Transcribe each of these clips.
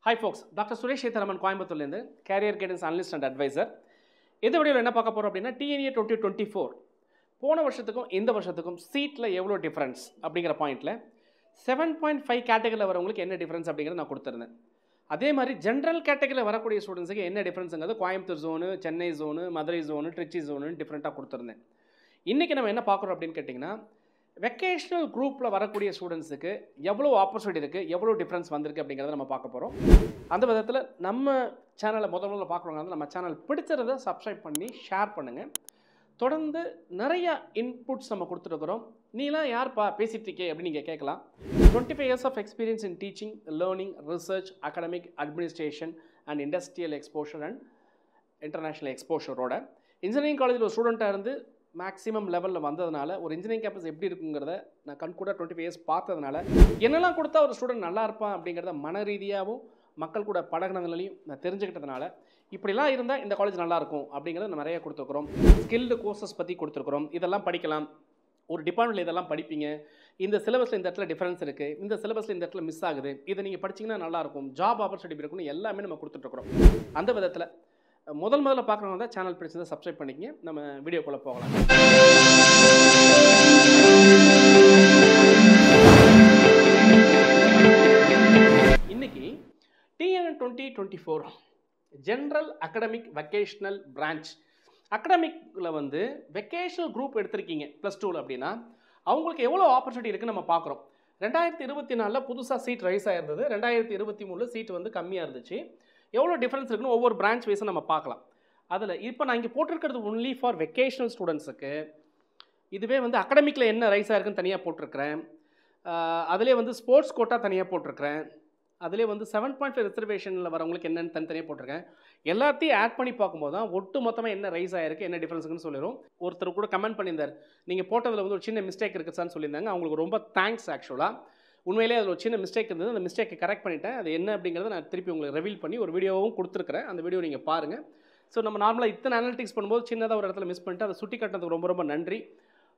Hi folks, Dr. Suresh Setharaman கோயம்புத்தூர்லேருந்து career guidance analyst and advisor. இந்த வீடியோவில் என்ன பார்க்க போகிறோம் அப்படின்னா TNA 2024 போன வருஷத்துக்கும் இந்த வருஷத்துக்கும் சீட்டில் எவ்வளோ டிஃப்ரென்ஸ் அப்படிங்கிற பாயிண்டில் 7.5 கேட்டகரியில் வரவங்களுக்கு என்ன டிஃப்ரென்ஸ் அப்படிங்கிறத நான் கொடுத்துருந்தேன். அதே மாதிரி ஜென்ரல் கேட்டகரியில் வரக்கூடிய ஸ்டூடெண்ட்ஸுக்கு என்ன டிஃப்ரென்ஸுங்கிறது Coimbatore zone, Chennai zone, Madurai zone, Trichy zone டிஃப்ரெண்ட்டாக கொடுத்துருந்தேன். இன்றைக்கி நம்ம என்ன பார்க்குறோம் அப்படின்னு கேட்டிங்கன்னா, வெக்கேஷனல் குரூப்பில் வரக்கூடிய ஸ்டூடெண்ட்ஸுக்கு எவ்வளோ ஆப்பர்ச்சுனிட்டி இருக்குது, எவ்வளோ டிஃப்ரென்ஸ் வந்திருக்கு அப்படிங்கிறத நம்ம பார்க்க போகிறோம். அந்த விதத்தில் நம்ம சேனலை முதல்ல பார்க்குறவங்க நம்ம சேனல் பிடிச்சிருந்ததை சப்ஸ்கிரைப் பண்ணி ஷேர் பண்ணுங்கள். தொடர்ந்து நிறையா இன்புட்ஸ் நம்ம கொடுத்துருக்குறோம். நீலாம் யார்ப்பா பேசிகிட்டு இருக்கே அப்படின்னு நீங்கள் கேட்கலாம். 25 years of experience in teaching, learning, research, academic, administration and industrial exposure and international எக்ஸ்போஷரோட இன்ஜினியரிங் காலேஜில் ஒரு ஸ்டூடெண்ட்டாக இருந்து மேக்ஸிமம் லெவலில் வந்ததுனால ஒரு இன்ஜினியரிங் கேம்பஸ் எப்படி இருக்குங்கிறத நான் கண்கூட 25 years பார்த்ததுனால என்னெல்லாம் கொடுத்தா ஒரு ஸ்டூடெண்ட் நல்லா இருப்பான் அப்படிங்கிறத மன ரீதியாகவும் மக்கள் கூட பழகினதுலையும் நான் தெரிஞ்சுக்கிட்டதுனால இப்படிலாம் இருந்தால் இந்த காலேஜ் நல்லாயிருக்கும் அப்படிங்கிறத நான் நிறைய கொடுத்துருக்குறோம். ஸ்கில்டு கோர்சஸ் பற்றி கொடுத்துருக்குறோம். இதெல்லாம் படிக்கலாம், ஒரு டிபார்ட்மெண்ட்டில் இதெல்லாம் படிப்பீங்க, இந்த சிலபஸில் இந்த இடத்துல டிஃப்ரென்ஸ் இருக்குது, இந்த சிலபஸில் இந்த இடத்துல மிஸ் ஆகுது, இதை நீங்கள் படிச்சிங்கன்னா நல்லாயிருக்கும், ஜாப் ஆப்பர்ச்சுனிட்டி இருக்குன்னு எல்லாமே நம்ம கொடுத்துட்ருக்குறோம். அந்த விதத்தில் முதல்ல பார்க்குறவங்க தான் சேனல் பிடிச்சிருந்தா சப்ஸ்கிரைப் பண்ணிக்கங்க. நம்ம வீடியோக்குள்ளே போகலாம். இன்னைக்கு TN 2024 general academic vocational branch அகடமிக்கில் வந்து வெக்கேஷனல் குரூப் எடுத்திருக்கீங்க +2 அப்படின்னா அவங்களுக்கு எவ்வளோ ஆப்பர்ச்சுனிட்டி இருக்குன்னு நம்ம பார்க்குறோம். 2024 புதுசாக சீட் ரைஸ் ஆகிருந்தது, 2023 சீட் வந்து கம்மியாக இருந்துச்சு. எவ்வளோ டிஃப்ரென்ஸ் இருக்குன்னு ஒவ்வொரு பிரான்ச் வைஸும் நம்ம பார்க்கலாம். அதில் இப்போ நான் இங்கே போட்டிருக்கிறது ஒன்லி ஃபார் வெக்கேஷனல் ஸ்டூடெண்ட்ஸுக்கு. இதுவே வந்து அகடமிக்கில் என்ன ரைஸ் ஆகிருக்குன்னு தனியாக போட்டிருக்கிறேன். அதிலே வந்து ஸ்போர்ட்ஸ் கோட்டா தனியாக போட்டிருக்கிறேன். அதிலே வந்து 7.5 ரிசர்வேஷனில் வரவங்களுக்கு என்னென்னு தனித்தனியாக போட்டிருக்கேன். எல்லாத்தையும் ஆட் பண்ணி பார்க்கும்போது தான் ஒட்டு மொத்தமாக என்ன ரைஸ் ஆகிருக்கு, என்ன டிஃப்ரென்ஸுன்னு சொல்லிடும். ஒருத்தர் கூட கமெண்ட் பண்ணியிருந்தார், நீங்கள் போட்டதில் வந்து ஒரு சின்ன மிஸ்டேக் இருக்குதான்னு சொல்லியிருந்தாங்க. அவங்களுக்கு ரொம்ப தேங்க்ஸ். ஆக்சுவலாக உண்மையிலே அதில் ஒரு சின்ன மிஸ்டேக் இருந்தது, அந்த மிஸ்டேக்கை கரெக்ட் பண்ணிட்டேன். அது என்ன அப்படிங்கிறத நான் திருப்பி உங்களுக்கு ரிவீல் பண்ணி ஒரு வீடியோவும் கொடுத்துருக்கிறேன். அந்த வீடியோ நீங்கள் பாருங்கள். ஸோ நம்ம நார்மலாக இத்தனை அனலிட்டிக்ஸ் பண்ணும்போது சின்னதாக ஒரு இடத்துல மிஸ் பண்ணிட்டு அதை சுட்டி காட்டுறதுக்கு ரொம்ப ரொம்ப நன்றி.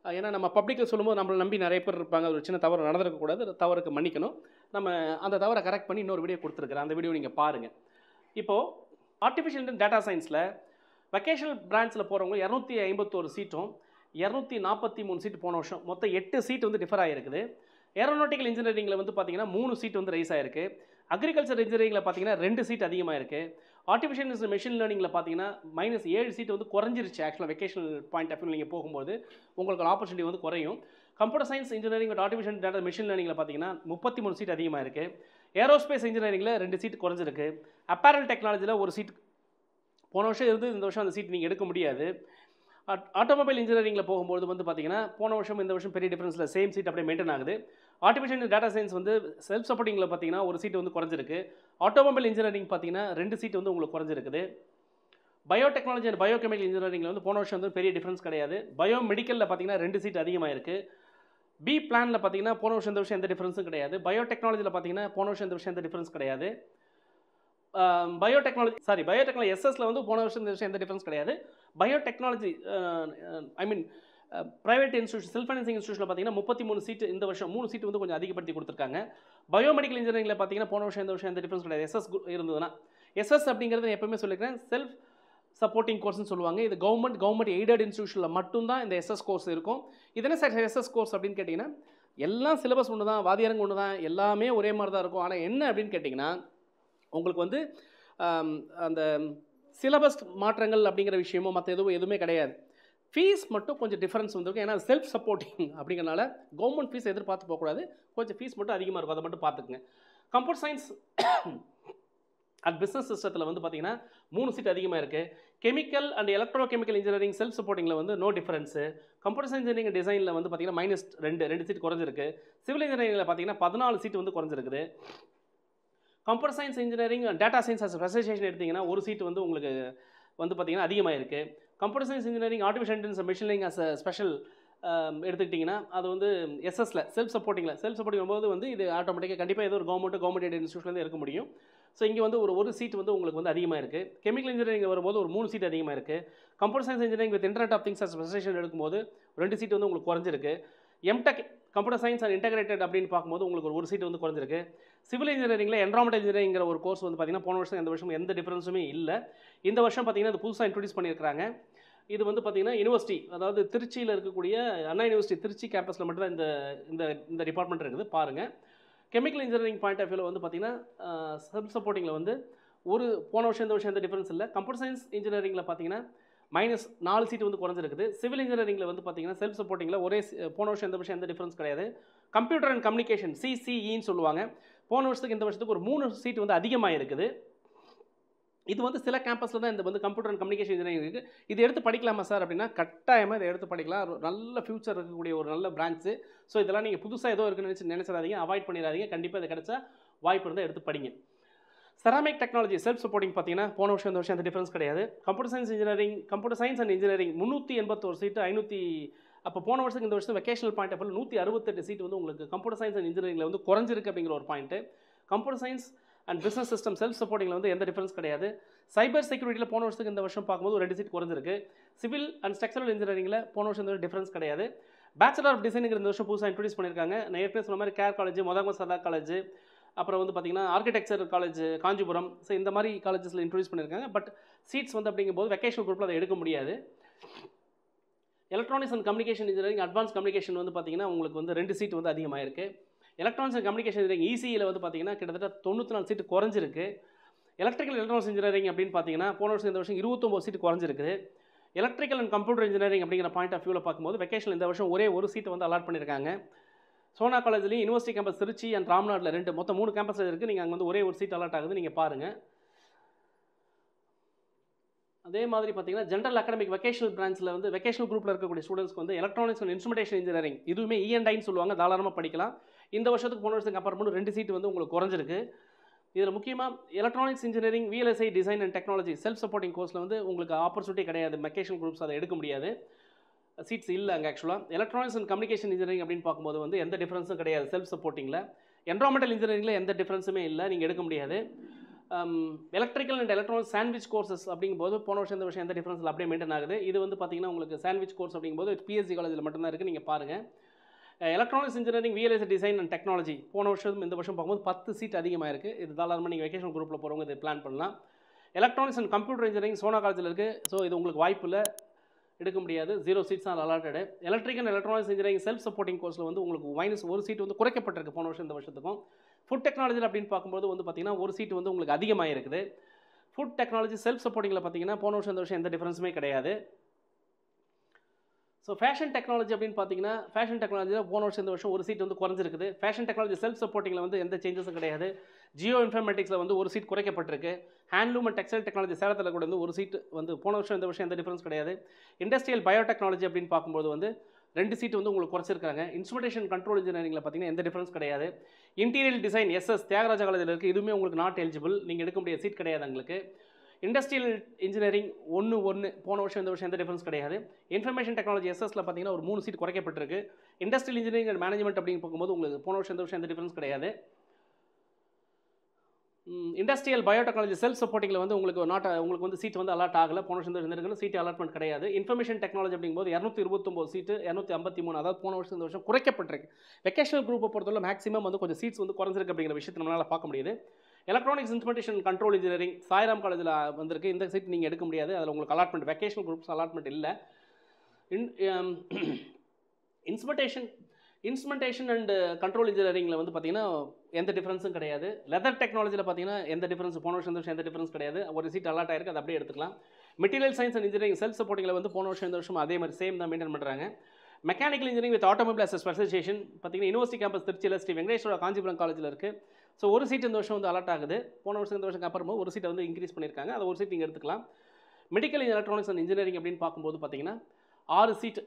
ஏன்னா நம்ம பப்ளிக்கில் சொல்லும்போது நம்மளை நம்பி நிறைய பேர் இருப்பாங்க. ஒரு சின்ன தவறு நடந்திருக்கக்கூடாது, தவறுக்கு மன்னிக்கணும். நம்ம அந்த தவறை கரெக்ட் பண்ணி இன்னொரு வீடியோ கொடுத்துருக்குறேன். அந்த வீடியோ நீங்கள் பாருங்கள். இப்போது ஆர்டிஃபிஷியல் இன்டெலிஜென்ஸ் டேட்டா சயின்ஸில் வெக்கேஷனல் பிரான்ச்சில் போகிறவங்க 251 சீட்டும் 243 சீட்டு போன வருஷம் மொத்தம் 8 சீட் வந்து டிஃபர் ஆகிருக்குது. ஏரோநாட்டிக்கல் இன்ஜினியரிங்கில் வந்து பார்த்தீங்கன்னா 3 சீட் வந்து ரைஸ் ஆகிருக்கு. அக்ரிகல்ச்சர் இன்ஜினியரிங்கில் பார்த்தீங்கன்னா 2 சீட் அதிகமாக இருக்குது. ஆர்டிஃபிஷியல் மெஷின் லேர்னிங்கில் பார்த்தீங்கன்னா -7 சீட் வந்து குறைஞ்சிருச்சு. ஆக்சுவலாக வெக்கேஷனல் பாயிண்ட் ஆஃப் வியூ நீங்கள் போகும்போது உங்களுக்கு ஆப்பர்ச்சுனிட்டி வந்து குறையும். Computer science engineering with artificial data machine லேர்னிங்கில் பார்த்தீங்கன்னா 33 சீட் அதிகமாக இருக்குது. ஏரோஸ்பேஸ் இன்ஜினியரிங்கில் 2 சீட் குறைஞ்சிருக்கு. அப்பேரல் டெக்னாலஜியில் 1 சீட் போன வருஷம் இருந்து இந்த வருஷம் அந்த சீட் நீங்கள் எடுக்க முடியாது. ஆட்டோமொபைல் இன்ஜினியரிங்கில் போகும்போது வந்து பார்த்தீங்கன்னா போன வருஷம் இந்த வருஷம் பெரிய டிஃப்ரென்ஸில் சேம் சீட் அப்படியே மெயின்டைன் ஆகுது. ஆர்டிஃபிஷியல் டேட்டா சயின்ஸ் வந்து செல்ஃப் சப்போர்ட்டிங்கில் பார்த்தீங்கன்னா 1 சீட் வந்து குறைஞ்சிருக்கு. ஆட்டோமொபைல் இன்ஜினியரிங் பார்த்தீங்கன்னா 2 சீட் வந்து உங்களுக்கு குறைஞ்சிருக்குது. பயோடெக்னாலஜி அண்ட் பயோகெமிக்கல் இன்ஜினியரிங்கில் வந்து போன வருஷம் வந்து பெரிய டிஃப்ரென்ஸ் கிடையாது. பயோமெடிக்கலில் பார்த்தீங்கன்னா 2 சீட் அதிகமாக இருக்குது. பி பிளானில் பார்த்தீங்கன்னா போன வருஷம் இந்த வருஷம் எந்த டிஃப்ரென்ஸும் கிடையாது. பயோடெக்னாலஜியில் பார்த்தீங்கன்னா போன வருஷம் இந்த வருஷம் எந்த டிஃப்ரென்ஸ் கிடையாது. பயோடெக்னாலஜி எஸ்எஸ்ல வந்து போன வருஷம் இந்த வருஷம் எந்த டிஃப்ரென்ஸ் கிடையாது. Biotechnology private institution self financing இன்ஸ்டியூஷனில் பார்த்தீங்கன்னா 33 சீட் இந்த வருஷம் 3 சீட் வந்து கொஞ்சம் அதிகப்படுத்தி கொடுத்துருக்காங்க. பயோமெடிக்கல் இன்ஜினியரிங்கில் பார்த்தீங்கன்னா போன வருஷம் இந்த வருஷம் எந்த டிஃப்ரென்ஸ் கிடையாது. எஸ்எஸ் இருந்ததுன்னா எஸ்எஸ் அப்படிங்கிறது எப்பவுமே சொல்லியிருக்கேன், செல்ஃப் சப்போர்ட்டிங் கோர்ஸ்னு சொல்லுவாங்க. இது கவர்மெண்ட் எய்டட் இன்ஸ்டியூஷனில் மட்டும்தான் இந்த எஸ்எஸ் கோர்ஸ் இருக்கும். இது என்ன சார் எஸ்எஸ் கோர்ஸ் அப்படின்னு கேட்டிங்கன்னா, எல்லாம் சிலபஸ் ஒன்று தான், வாதியாரங்க ஒன்று தான், எல்லாமே ஒரே மாதிரி தான் இருக்கும். ஆனால் என்ன அப்படின்னு கேட்டிங்கன்னா, உங்களுக்கு வந்து அந்த சிலபஸ் மாற்றங்கள் அப்படிங்கிற விஷயமோ மற்ற எதுவுமே கிடையாது. ஃபீஸ் மட்டும் கொஞ்சம் டிஃப்ரென்ஸ் வந்துருக்கும். ஏன்னா செல்ஃப் சப்போர்ட்டிங் அப்படிங்கிறனால கவர்மெண்ட் ஃபீஸ் எதிர்பார்த்து போகக்கூடாது. கொஞ்சம் ஃபீஸ் மட்டும் அதிகமாக இருக்கும், அதை மட்டும் பார்த்துக்குங்க. கம்ப்யூட்டர் சயின்ஸ் அண்ட் பிஸ்னஸ் சிஸ்டத்தில் வந்து பார்த்தீங்கன்னா 3 சீட் அதிகமாக இருக்குது. Chemical and electro chemical engineering self சப்போர்ட்டிங்கில் வந்து no difference. Computer science engineering டிசைனில் வந்து பார்த்தீங்கன்னா -2 சீட் குறைஞ்சிருக்கு. சிவில் இன்ஜினியரிங்கில் பார்த்தீங்கன்னா 14 சீட் வந்து குறைஞ்சிருக்குது. Computer science engineering data science as specialization எடுத்திங்கன்னா 1 சீட் வந்து உங்களுக்கு வந்து பார்த்தீங்கன்னா அதிகமாக இருக்குது. Computer science engineering artificial intelligence machine learning as special எடுத்துக்கிட்டிங்கன்னா அது வந்து எஸ்எஸ்ல செல்ஃப் சப்போர்ட்டிங் போது வந்து இது ஆட்டோமேட்டிக்காக கண்டிப்பாக ஏதோ ஒரு கவர்மெண்ட் எய்டட் இன்ஸ்டியூஷன்லேருந்து இருக்க முடியும். ஸோ இங்கே வந்து ஒரு சீட் வந்து உங்களுக்கு வந்து அதிகமாக இருக்குது. கெமிக்கல் இன்ஜினியரிங் வரும்போது ஒரு 3 சீட் அதிகமாக இருக்குது. Computer science engineering with internet of things as specialisation எடுக்கும்போது 2 சீட் வந்து உங்களுக்கு குறைஞ்சிருக்கு. MTech computer science and integrated அப்படின்னு பார்க்கும்போது உங்களுக்கு ஒரு சீட் வந்து குறைஞ்சிருக்கு. சிவில் இன்ஜினியரிங்கில் என்விரான்மெண்டல் இன்ஜினியரிங்கிற ஒரு கோர்ஸ் வந்து பார்த்தீங்கன்னா போன வருஷம் இந்த வருஷம் எந்த டிஃபரன்ஸுமே இல்லை. இந்த வருஷம் பார்த்தீங்கன்னா இது புதுசாக இன்ட்ரடியூஸ் பண்ணியிருக்காங்க. இது வந்து பார்த்தீங்கன்னா யூனிவர்சிட்டி, அதாவது திருச்சியில் இருக்கக்கூடிய அண்ணா யூனிவர்சிட்டி திருச்சி கேம்பஸில் மட்டும்தான் இந்த இந்த இந்த டிபார்ட்மெண்ட் இருக்குது பாருங்கள். கெமிக்கல் இன்ஜினியரிங் பாயிண்ட் ஆஃப் வியூவில் வந்து பார்த்தீங்கன்னா செல்ஃப் சப்போர்ட்டிங்கில் வந்து போன வருஷம் இந்த வருஷம் எந்த டிஃபரன்ஸ் இல்லை. கம்ப்யூட்டர் சயின்ஸ் இன்ஜினியரிங்கில் பார்த்தீங்கன்னா -4 சீட் வந்து குறைஞ்சிருக்குது. சிவில் இன்ஜினியரிங்கில் வந்து பார்த்தீங்கன்னா செல்ஃப் சப்போர்ட்டிங்கில் போன வருஷம் இந்த வருஷம் எந்த டிஃபரன்ஸ் கிடையாது. கம்ப்யூட்டர் அண்ட் கம்யூனிகேஷன் CCEன்னு சொல்லுவாங்க. போன வருஷத்துக்கு இந்த வருஷத்துக்கு ஒரு 3 சீட் வந்து அதிகமாக இருக்குது. இது வந்து சில கேம்பஸில் தான் இந்த வந்து கம்ப்யூட்டர் அண்ட் கம்யூனிகேஷன் இன்ஜினியரிங் இருக்குது. இது எடுத்து படிக்கலாமா சார் அப்படின்னா கட்டாயமாக இதை எடுத்து படிக்கலாம். நல்ல ஃபியூச்சர் இருக்கக்கூடிய ஒரு நல்ல பிரான்ச்சு. ஸோ இதெல்லாம் நீங்கள் புதுசாக ஏதோ இருக்குன்னு நினைச்சிடாதீங்க, அவாய்ட் பண்ணிடாதீங்க. கண்டிப்பாக இது கிடைச்சா வாய்ப்பு இருந்தால் எடுத்து படிங்க. செராமிக் டெக்னாலஜி செல்ஃப் சப்போர்ட்டிங் பார்த்தீங்கன்னா போன வருஷம் இந்த வருஷம் அந்த டிஃபரன்ஸ் கிடையாது. கம்ப்யூட்டர் சயின்ஸ் அண்ட் இன்ஜினியரிங் 381 சீட்டு 500. அப்போ போன வருஷத்துக்கு இந்த வருஷம் வெக்கேஷனல் பாயிண்ட் ஆஃப் 168 சீட் வந்து உங்களுக்கு கம்ப்யூட்டர் சயின்ஸ் அண்ட் இன்ஜினியரிங்கில் வந்து குறைஞ்சிருக்கு அப்படிங்கிற ஒரு point. Computer science and business system self சப்போர்ட்டிங்கில் வந்து எந்த டிஃபரன்ஸ் கிடையாது. சைபர் செக்யூரிட்டியில் போன வருஷத்துக்கு இந்த வருஷம் பார்க்கும்போது ஒரு 2 சீட் குறைஞ்சிருக்கு. சிவில் அண்ட் ஸ்ட்ரக்சரல் இன்ஜினியரிங்கில் போன வருஷம் இந்த டிஃபரன்ஸ் கிடையாது. பேச்சுலர் ஆஃப் டிசைனிங் இந்த வருஷம் புதுசாக இன்ட்ரடியூஸ் பண்ணியிருக்காங்க. நான் ஏற்கனவே சொன்ன மாதிரி கேர் காலேஜ், மொதம சதா காலேஜ், அப்புறம் வந்து பார்த்தீங்கன்னா ஆர்கிடெக்சர் காலேஜ் காஞ்சிபுரம், ஸோ இந்த மாதிரி காலேஜஸில் இன்ட்ரடியூஸ் பண்ணியிருக்காங்க. பட் சீட்ஸ் வந்து அப்படிங்கும்போது வெக்கேஷனல் குரூப்பில் அதை எடுக்க முடியாது. Electronics and communication engineering advance communication வந்து பார்த்தீங்கன்னா உங்களுக்கு வந்து 2 சீட் வந்து அதிகமாக இருக்குது. எலக்ட்ரானிக்ஸ் அண்ட் கம்யூனிகேஷன் இன்ஜினியரிங் ECEயில் வந்து பார்த்தீங்கன்னா கிட்டத்தட்ட 94 சீட்டு குறைஞ்சிருக்கு. எலக்ட்ரிக்கல் எலக்ட்ரானிக்ஸ் இன்ஜினியரிங் அப்படின்னு பார்த்தீங்கன்னா போன வருஷம் இந்த வருஷம் 29 சீட்டு குறைஞ்சிருக்கு. எலக்ட்ரிக்கல் அண்ட் கம்ப்யூட்டர் இன்ஜினியரிங் அப்படிங்கிற பாயிண்ட் ஆஃப் வியூவில் பார்க்கும்போது வெக்கேஷன் இந்த வருஷம் ஒரே ஒரு சீட்டு வந்து அலாட் பண்ணியிருக்காங்க. சோனா காலேஜ்லேயும் யூனிவர்சிட்டி கேம்பஸ் திருச்சி அண்ட் ராம்நாட்டில் மொத்தம் 3 கேம்பஸ் இருக்குது. நீங்கள் அங்கே வந்து ஒரே ஒரு சீட் அலாட் ஆகுது, நீங்கள் பாருங்கள். அதே மாதிரி பார்த்தீங்கன்னா ஜென்ரல் அகாடமிக் வெக்கேஷனல் பிரான்ச்சில் வந்து வெக்கேஷனல் குரூப்பில் இருக்கக்கூடிய ஸ்டூடெண்ட்ஸ்க்கு வந்து எலக்ட்ரானிக்ஸ் அண்ட் இன்ஸ்ட்ருமெண்டேஷன் இன்ஜினியரிங் இதுவுமே E&Iன்னு சொல்லுவாங்க, தாராளமாக படிக்கலாம். இந்த வருஷத்துக்கு போன வருஷத்துக்கு அப்புறம் 2 சீட்டு வந்து உங்களுக்கு குறைஞ்சிருக்கு. இதில் முக்கியமாக electronics engineering VLSI design and technology self supporting கோர்ஸில் வந்து உங்களுக்கு ஆப்பர்ச்சுனிட்டி கிடையாது. வெக்கேஷனல் குரூப்ஸ் அதை எடுக்க முடியாது, சீட்ஸ் இல்லை அங்கே ஆக்சுவலாக. எலக்ட்ரானிக்ஸ் அண்ட் கம்யூனிகேஷன் இன்ஜினியரிங் அப்படின்னு பார்க்கும்போது வந்து எந்த டிஃபரன்ஸும் கிடையாது செல்ஃப் சப்போர்ட்டிங்கில். என்விரான்மெண்டல் இன்ஜினியரிங்கில் எந்த டிஃபரன்ஸுமே இல்லை, நீங்கள் எடுக்க முடியாது. Electrical and electronics sandwich courses அப்படிங்கும்போது போன வருஷம் இந்த வருஷம் எந்த டிஃபரன்ஸில் அப்படியே மெயின்டைன் ஆகுது. இது வந்து பார்த்தீங்கன்னா உங்களுக்கு சாண்ட்விச் கோர்ஸ் அப்படிங்கும்போது PSC காலேஜில் மட்டும்தான் இருக்குது, நீங்கள் பாருங்கள். Electronics engineering VLSI design and technology போன வருஷம் இந்த வருஷம் பார்க்கும்போது 10 சீட் அதிகமாக இருக்குது. இது தாராளமாக நீங்கள் வெக்கேஷன் குரூப்பில் போகிறவங்க இது பிளான் பண்ணலாம். Electronics and computer engineering Sona காலேஜில் இருக்குது. ஸோ இது உங்களுக்கு வாய்ப்பு இல்லை, எடுக்க முடியாது. 0 சீட்ஸ் தான் allotted. Electric and electronics engineering self supporting கோர்ஸில் வந்து உங்களுக்கு -1 சீட் வந்து குறைக்கப்பட்டிருக்கு போன வருஷம் இந்த வருஷத்துக்கும். ஃபுட் டெக்னாலஜியில் அப்படின்னு பார்க்கும்போது வந்து பார்த்தீங்கன்னா ஒரு சீட் வந்து உங்களுக்கு அதிகமாக இருக்குது. ஃபுட் டெக்னாலஜி செல்ஃப் சப்போர்ட்டிங்கில் பார்த்தீங்கன்னா போன வருஷம் இந்த வருஷம் எந்த டிஃபரன்ஸுமே கிடையாது. ஸோ ஃபேஷன் டெக்னாலஜி அப்படின்னு பார்த்தீங்கன்னா ஃபேஷன் டெக்னாலஜியில் போன வருஷம் இந்த வருஷம் ஒரு சீட் வந்து குறைஞ்சிருக்குது. ஃபேஷன் டெக்னாலஜி செல்ஃப் சப்போர்ட்டிங்கில் வந்து எந்த சேஞ்சஸும் கிடையாது. ஜியோ இன்ஃபர்மேட்டிக்ஸில் வந்து ஒரு சீட் குறைக்கப்பட்டிருக்கு. ஹேண்ட்லூம் அண்ட் டெக்ஸ்டைல் டெக்னாலஜி சேலத்தில் கூட வந்து ஒரு சீட் வந்து போன வருஷம் இந்த வருஷம் எந்த டிஃபரன்ஸ் கிடையாது. இண்டஸ்ட்ரியல் பயோடெக்னாலஜி அப்படின்னு பார்க்கும்போது வந்து 2 சீட் வந்து உங்களுக்கு குறைச்சிருக்காங்க. இன்ஸ்ட்ருமெண்டேஷன் கண்ட்ரோல் இன்ஜினியரிங்கில் பார்த்தீங்கன்னா எந்த டிஃபரன்ஸ் கிடையாது. இன்டீரியல் டிசைன் SS தியாகராஜா காலேஜில் இருக்குது, இதுவுமே உங்களுக்கு நாட் எலிஜிபிள், நீங்கள் எடுக்க முடியாத சீட் கிடையாது உங்களுக்கு. இண்டஸ்ட்ரியல் இன்ஜினியரிங் 1 போன வருஷம் இந்த வருஷம் எந்த டிஃபரன்ஸ் கிடையாது. இன்ஃபர்மேஷன் டெக்னாலஜி SSல பார்த்தீங்கன்னா ஒரு 3 சீட் குறைக்கப்பட்டிருக்கு. இண்டஸ்ட்ரியல் இன்ஜினியரிங் அண்ட் மேனேஜ்மெண்ட் அப்படின்னு பார்க்கும்போது உங்களுக்கு போன வருஷம் இந்த வருஷம் எந்த டிஃபரன்ஸ் கிடையாது. இண்டஸ்ட்ரியல் பயோடெக்னாலஜி செல்ஃப் சப்போர்ட்டிங்கில் வந்து உங்களுக்கு வந்து சீட் வந்து அலாட் ஆகலை. போன வருஷம் இந்த சீட் அலாட்மெண்ட் கிடையாது. இன்ஃபர்மேஷன் டெக்னாலஜி அப்படிங்கும்போது 229 சீட்டு 253, அதாவது போன வருஷம் இந்த வருஷம் குறைக்கப்பட்டிருக்கு. வெக்கேஷனல் குரூப்பை பொறுத்தவரை மேக்ஸிமம் வந்து கொஞ்சம் சீட்ஸ் வந்து குறைஞ்சிருக்கு அப்படிங்கிற விஷயத்தை நம்மளால் பார்க்க முடியுது. Electronics instrumentation control engineering Sairam காலேஜில் வந்திருக்கு. இந்த சீட் நீங்கள் எடுக்க முடியாது, அதில் உங்களுக்கு அலாட்மெண்ட் வெக்கேஷனல் குரூப்ஸ் அலாட்மெண்ட் இல்லை. இன்ஸ்ட்ருமெண்டேஷன் அண்ட் கண்ட்ரோல் இன்ஜினியரிங்கில் வந்து பார்த்தீங்கன்னா எந்த டிஃபரன்ஸும் கிடையாது. லெதர் டெக்னாலஜியில் பார்த்தீங்கன்னா எந்த டிஃபரன்ஸ் போன வருஷம் எந்த டிஃபரன்ஸ் கிடையாது. ஒரு சீட் அலாட் ஆயிருக்கு, அதை அப்படியே எடுத்துக்கலாம். Material science and engineering self சப்போர்ட்டிங்கில் வந்து போன வருஷம் இந்த வருஷம் அதே மாதிரி சேம் தான் மெயின்டைன் பண்ணுறாங்க. Mechanical engineering with automobile as specialisation பார்த்தீங்கன்னா யூனிவர்சிட்டி கேம்பஸ் திருச்சியில் ஸ்ரீ வெங்கடேஸ்வரா காஞ்சிபுரம் காலேஜில் இருக்குது. ஸோ ஒரு சீட் இந்த வருஷம் வந்து அலாட் ஆகுது. போன வருஷம் இந்த வருஷம் அப்புறமா ஒரு சீட்டை வந்து இன்க்ரீஸ் பண்ணியிருக்காங்க, அதை ஒரு சீட் நீங்கள் எடுத்துக்கலாம். மெடிக்கல் எலக்ட்ரானிக்ஸ் அண்ட் இன்ஜினியரிங் அப்படின்னு பார்க்கும்போது பார்த்தீங்கன்னா 6 சீட்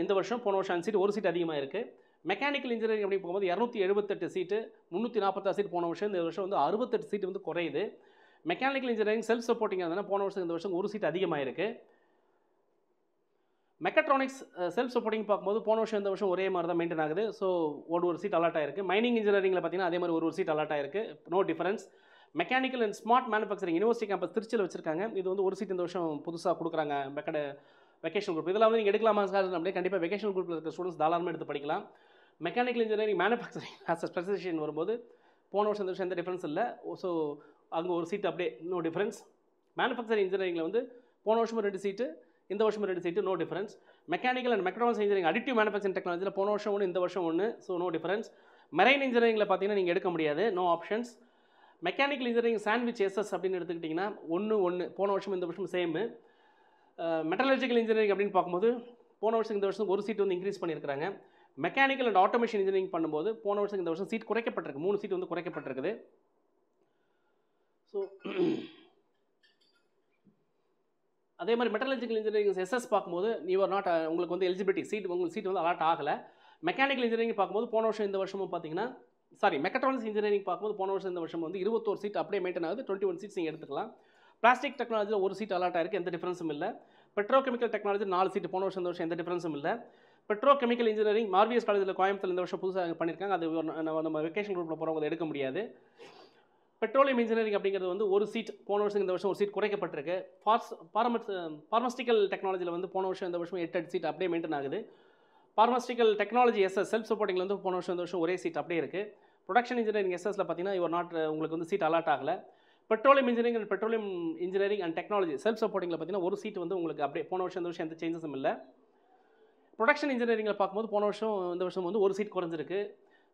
இந்த வருஷம், போன வருஷம் 5 சீட், ஒரு சீட் அதிகமாக இருக்குது. மெக்கானிக்கல் இன்ஜினியரிங் அப்படின்னு போகும்போது 278 சீட்டு 346 சீட் போன வருஷம், இந்த வருஷம் வந்து 68 சீட் வந்து குறையுது. மெக்கானிக்கல் இன்ஜினியரிங் செல்ஃப் சப்போர்ட்டிங் இருந்ததுன்னா போன வருஷம் இந்த வருஷம் ஒரு சீட் அதிகமாக இருக்குது. மெக்கட்ரானிக்ஸ் செல்ஃப் சப்போர்ட்டிங் பார்க்கும்போது போன வருஷம் இந்த வருஷம் ஒரே மாதிரி தான் மெயின்டைன் ஆகுது. ஸோ ஒரு சீட் அலாட் ஆயிருக்கு. மைனிங் இன்ஜினியரிங்கில் பார்த்தீங்கன்னா அதே மாதிரி ஒரு சீட் அலாட் ஆயிருக்கு, no difference. Mechanical and smart manufacturing university campus திருச்சியில் வச்சிருக்காங்க. இது வந்து ஒரு சீட் இந்த வருஷம் புதுசாக கொடுக்குறாங்க வெக்கேஷனல் குரூப். இதெல்லாம் வந்து நீங்கள் எடுக்கலாமா சார் அப்படியே? கண்டிப்பாக வெக்கேஷனல் குரூப்பில் இருக்க ஸ்டூடெண்ட்ஸ் தாராளமாக எடுத்து படிக்கலாம். Mechanical engineering manufacturing as a specification வரும்போது போன வருஷம் இந்த வருஷம் எந்த டிஃப்ரென்ஸ் இல்லை. ஸோ அங்கே ஒரு சீட் அப்படியே நோ டிஃப்ரென்ஸ். மேனுஃபேக்சரிங் இன்ஜினியரிங்கில் வந்து போன வருஷமும் 2 சீட்டு, இந்த வருஷமும் 2 seat, no difference. Mechanical and mechatronics engineering additive manufacturing டெக்னாலஜியில் போன வருஷம் 1, இந்த வருஷம் 1, ஸோ நோ டிஃப்ரென்ஸ். மெரைன் இன்ஜினியரிங்கில் பார்த்தீங்கன்னா நீங்கள் எடுக்க முடியாது, no options. Mechanical engineering sandwich SS அப்படின்னு எடுத்துக்கிட்டிங்கன்னா 1 போன வருஷம் இந்த வருஷம் சேமு. மெட்டலர்ஜிக்கல் இன்ஜினியரிங் அப்படின்னு பார்க்கும்போது போன வருஷம் இந்த வருஷம் ஒரு சீட் வந்து இன்க்ரீஸ் பண்ணியிருக்காங்க. மெக்கானிக்கல் அண்ட் ஆட்டோமேஷன் இன்ஜினியரிங் பண்ணும்போது போன வருஷம் இந்த வருஷம் சீட் குறைக்கப்பட்டிருக்கு, 3 சீட் வந்து குறைக்கப்பட்டிருக்குது. ஸோ அதே மாதிரி மெட்டலர்ஜிக்கல் இன்ஜினியரிங் எஸ்எஸ் பார்க்கும்போது உங்களுக்கு வந்து எலிஜிபிலிட்டி சீட் உங்களுக்கு சீட் வந்து அலாட் ஆகலை. மெக்கானிக்கல் இன்ஜினியரிங் பார்க்கும்போது போன வருஷம் இந்த வருஷமும் பார்த்தீங்கன்னா மெக்கட்ரானிக்ஸ் இன்ஜினியரிங் பார்க்கும்போது போன வருஷம் இந்த வருஷம் வந்து 21 சீட் அப்படியே மெயின்டைன் ஆகுது, 21 சீட்ஸ் நீங்கள் எடுத்துக்கலாம். பிளாஸ்டிக் டெக்னாலஜியில் ஒரு சீட் அலாட் ஆயிருக்கு, எந்த டிஃப்ரென்ஸும் இல்லை. பெட்ரோகெமிக்கல் டெக்னாலஜி 4 சீட் போன வருஷம் இந்த வருஷம் எந்த டிஃப்ரென்ஸும் இல்லை. பெட்ரோகெமிக்கல் இன்ஜினியரிங் மார்விஎஸ் காலேஜில் கோயம்புத்தூர் இந்த வருஷம் புதுசாக பண்ணியிருக்காங்க, அது நம்ம வெக்கேஷன் குரூப்பில் போகிறவங்க எடுக்க முடியாது. பெட்ரோலியம் இன்ஜினியரிங் அப்படிங்கிறது வந்து ஒரு சீட் போன வருஷம் இந்த வருஷம் ஒரு சீட் குறைக்கப்பட்டிருக்கு. ஃபார்மஸ்டிக்கல் டெக்னாலஜியில் வந்து போன வருஷம் இந்த வருஷம் 8 சீட் அப்படியே மெயின்டைன் ஆகுது. ஃபார்மஸ்டிக்கல் டெக்னாலஜி எஸ்எஸ் செல்ஃப் சப்போர்ட்டிங்கில் வந்து போன வருஷம் இந்த வருஷம் ஒரே சீட் அப்படியே இருக்குது. ப்ரொடக்ஷன் இன்ஜினியரிங் எஸ்எஸ்ல பார்த்தீங்கன்னா உங்களுக்கு வந்து சீட் அலாட் ஆகலை. Petroleum engineering and technology self சப்போர்ட்டிங்கில் பார்த்தீங்கன்னா ஒரு சீட் வந்து உங்களுக்கு அப்படியே போன வருஷம் இந்த வருஷம் எந்த சேஞ்சஸும் இல்லை. ப்ரொடக்ஷன் இன்ஜினியரிங்கில் பார்க்கும்போது போன வருஷம் இந்த வருஷம் வந்து ஒரு சீட் குறைஞ்சிருக்கு.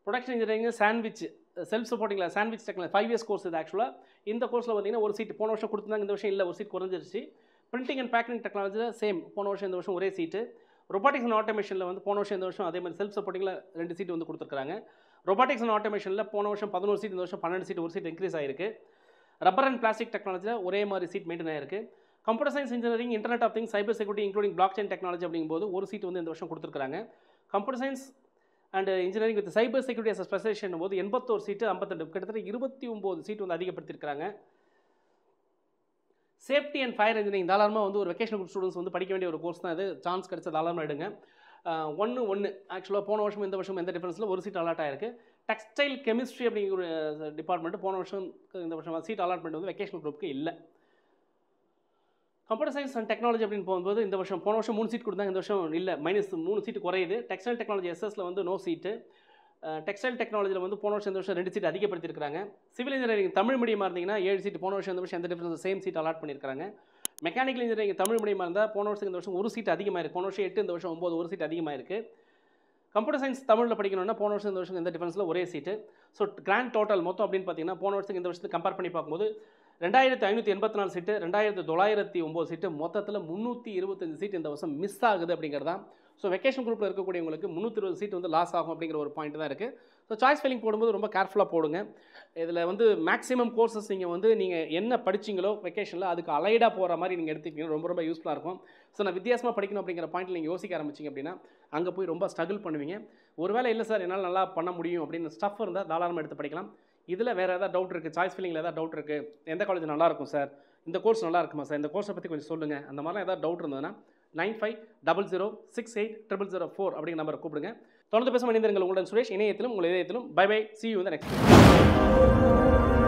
ப்ரொடக்ஷன் இன்ஜினியரிங் சாண்ட்விச் செல்ஃப் சப்போர்ட்டிங்கில் சாண்ட்விச் டெக்னாலஜி 5 இயர்ஸ் கோர்ஸ் இது ஆக்சுவலாக. இந்த கோர்ஸில் பார்த்தீங்கன்னா ஒரு சீட் போன வருஷம் கொடுத்துருந்தாங்க, இந்த வருஷம் இல்லை, ஒரு சீட் குறைஞ்சிருச்சு. பிரிண்டிங் அண்ட் பேக்கிங் டெக்னாலஜியில் சேம் போன வருஷம் இந்த வருஷம் ஒரே சீட்டு. ரொபாட்டிக்ஸ் அண்ட் ஆட்டோமேஷனில் வந்து போன வருஷம் இந்த வருஷம் அதே மாதிரி செல்ஃப் சப்போர்ட்டிங்கில் 2 சீட் வந்து கொடுத்துருக்காங்க. ரொபாட்டிக்ஸ் அண்ட் ஆட்டோமேஷனில் போன வருஷம் 11 சீட், இந்த வருஷம் 12 சீட், ஒரு சீட் இன்க்ரீஸ் ஆயிருக்கு. ரப்பர் அண்ட் பிளாஸ்டிக் டெக்னாலஜியில் ஒரே மாதிரி சீட் மெயின்டைன் ஆயிருக்கு. Computer science engineering, internet of things, cyber security including blockchain technology அப்படிங்கும்போது ஒரு சீட் வந்து இந்த வருஷம் கொடுத்துருக்காங்க. Computer science and engineering with cyber security as specialisation போது 81 சீட்டு 52 கிட்டத்தட்ட 29 சீட் வந்து அதிகப்படுத்தியிருக்காங்க. சேஃப்டி அண்ட் ஃபயர் இன்ஜினியரிங் தாராளமாக வந்து ஒரு வெக்கேஷனல் குரூப் ஸ்டூடெண்ட்ஸ் வந்து படிக்க வேண்டிய ஒரு கோர்ஸ் தான் இது. சான்ஸ் கிடைச்ச தாராளமாக எடுங்க. 1 ஆக்சுவலாக போன வருஷம் இந்த வருஷம் எந்த டிஃபரன்ஸில் ஒரு சீட் அலாட் ஆயிருக்கு. டெக்ஸ்டைல் கெமிஸ்ட்ரி அப்படிங்கிற ஒரு டிபார்ட்மெண்ட் போன வருஷம் இந்த வருஷம் சீட் அலாட்மெண்ட் வந்து வெக்கேஷனல் குரூப்புக்கு இல்லை. கம்ப்யூட்டர் சயின்ஸ் அண்ட் டெக்னாலஜி அப்படின்னு போகும்போது இந்த வருஷம் போன வருஷம் 3 சீட் கொடுத்தாங்க, இந்த வருஷம் இல்லை, -3 சீட்டு குறையுது. டெக்ஸ்டைல் டெக்னாலஜி எஸ்எஸ்ல வந்து நோ சீட்டு. டெக்ஸ்டைல் டெக்னாலஜியில் வந்து போன வருஷம் இந்த வருஷம் 2 சீட் அதிகப்படுத்தியிருக்காங்க. சிவில் இன்ஜினியரிங் தமிழ் மீடியமாக இருந்தீங்கன்னா 7 சீட் போன வருஷம் இந்த வருஷம் எந்த டிஃபரன்ஸ் சேம் சீட் அலாட் பண்ணியிருக்காங்க. மெக்கானிக்கல் இன்ஜினியரிங் தமிழ் மீடியமாக இருந்தால் போன வருஷம் இந்த வருஷம் ஒரு சீட் அதிகமாக இருக்குது. போன வருஷம் 8, இந்த வருஷம் 9, ஒரு சீட் அதிகமாக இருக்குது. கம்ப்யூட்டர் சயின்ஸ் தமிழில் படிக்கணும்னா போன வருஷம் இந்த வருஷம் எந்த டிஃபரன்ஸில் ஒரே சீட்டு. ஸோ கிராண்ட் டோட்டல் மொத்தம் அப்படின்னு பார்த்தீங்கன்னா போன வருஷத்துக்கு இந்த வருஷத்துக்கு கம்பேர் பண்ணி பார்க்கும்போது 2584 சீட்டு, 2909 சீட்டு, மொத்தத்தில் 325 சீட் இந்த வருஷம் மிஸ் ஆகுது அப்படிங்கிறது தான். ஸோ வெக்கேஷன் குரூப்பில் இருக்கக்கூடியவங்களுக்கு 320 சீட் வந்து லாஸ் ஆகும் அப்படிங்கிற ஒரு பாயிண்ட் தான் இருக்குது. ஸோ சாய்ஸ் ஃபில்லிங் போடும்போது ரொம்ப கேர்ஃபுல்லாக போடுங்க. இதில் வந்து மேக்ஸிமம் கோர்சஸ் நீங்கள் என்ன படிச்சிங்களோ வெக்கேஷனில் அதுக்கு அலைடாக போகிற மாதிரி நீங்கள் எடுத்துக்கிட்டீங்கன்னா ரொம்ப யூஸ்ஃபுல்லாக இருக்கும். ஸோ நான் வித்தியாசமாக படிக்கணும் அப்படிங்கிற பாயிண்ட்டில் நீங்கள் யோசிக்க ஆரம்பிச்சிங்க அப்படின்னா அங்கே போய் ரொம்ப ஸ்ட்ரகிள் பண்ணுவீங்க. ஒருவேளை இல்லை சார் என்னால் நல்லா பண்ண முடியும் அப்படின்னு ஸ்டஃப் இருந்தால் தாராளமாக எடுத்து படிக்கலாம். இதில் வேறு ஏதாவது டவுட் இருக்குது, சாய்ஸ் ஃபில்லிங்கில் ஏதாவது டவுட் இருக்குது, எந்த காலேஜ் நல்லாயிருக்கும் சார், இந்த கோர்ஸ் நல்லா இருக்குமா சார், இந்த கோர்ஸை பற்றி கொஞ்சம் சொல்லுங்கள், அந்த மாதிரிலாம் ஏதாவது டவுட் இருந்ததுன்னா 9500680004 அப்படிங்கிற நம்பரை கூப்பிடுங்க. தொடர்ந்து பேச மனிதர்கள் உங்களுடன் சுரேஷ், இணையத்திலும் உங்கள் இதயத்திலும். Bye bye, see you in the next video.